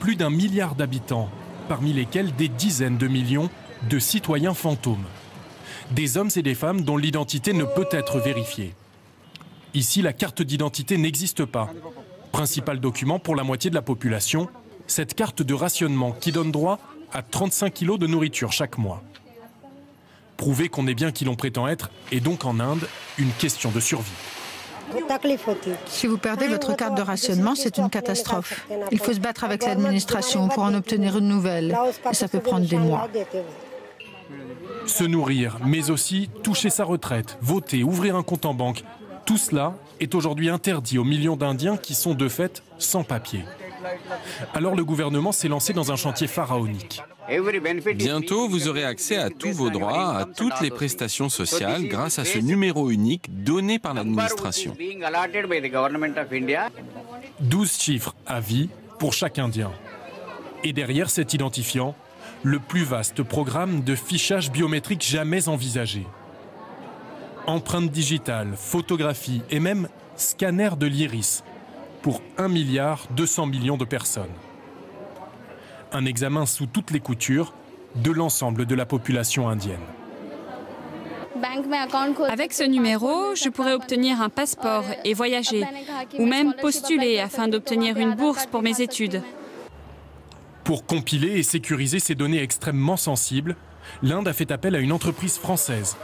plus d'1 milliard d'habitants, parmi lesquels des dizaines de millions de citoyens fantômes. Des hommes et des femmes dont l'identité ne peut être vérifiée. Ici, la carte d'identité n'existe pas. Principal document pour la moitié de la population, cette carte de rationnement qui donne droit à 35 kilos de nourriture chaque mois. Prouver qu'on est bien qui l'on prétend être est donc en Inde une question de survie. Si vous perdez votre carte de rationnement, c'est une catastrophe. Il faut se battre avec l'administration pour en obtenir une nouvelle. Et ça peut prendre des mois. Se nourrir, mais aussi toucher sa retraite, voter, ouvrir un compte en banque. Tout cela est aujourd'hui interdit aux millions d'Indiens qui sont de fait sans papier. Alors le gouvernement s'est lancé dans un chantier pharaonique. Bientôt, vous aurez accès à tous vos droits, à toutes les prestations sociales grâce à ce numéro unique donné par l'administration. 12 chiffres à vie pour chaque Indien. Et derrière cet identifiant, le plus vaste programme de fichage biométrique jamais envisagé. Empreintes digitales, photographies et même scanner de l'iris pour 1,2 milliard de personnes. Un examen sous toutes les coutures de l'ensemble de la population indienne. Avec ce numéro, je pourrais obtenir un passeport et voyager, ou même postuler afin d'obtenir une bourse pour mes études. Pour compiler et sécuriser ces données extrêmement sensibles, l'Inde a fait appel à une entreprise française.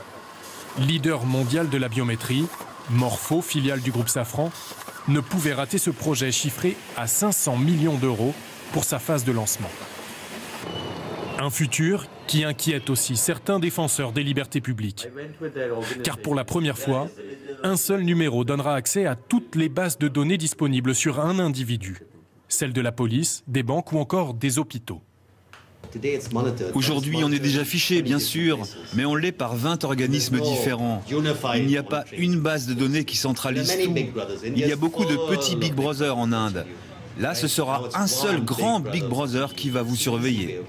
Leader mondial de la biométrie, Morpho, filiale du groupe Safran, ne pouvait rater ce projet chiffré à 500 millions d'euros pour sa phase de lancement. Un futur qui inquiète aussi certains défenseurs des libertés publiques. Car pour la première fois, un seul numéro donnera accès à toutes les bases de données disponibles sur un individu. Celles de la police, des banques ou encore des hôpitaux. Aujourd'hui, on est déjà fiché, bien sûr, mais on l'est par 20 organismes différents. Il n'y a pas une base de données qui centralise tout. Il y a beaucoup de petits Big Brother en Inde. Là, ce sera un seul grand Big Brother qui va vous surveiller.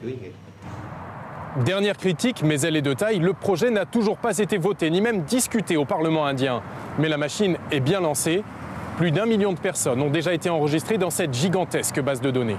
Dernière critique, mais elle est de taille, le projet n'a toujours pas été voté ni même discuté au Parlement indien. Mais la machine est bien lancée. Plus d'1 million de personnes ont déjà été enregistrées dans cette gigantesque base de données.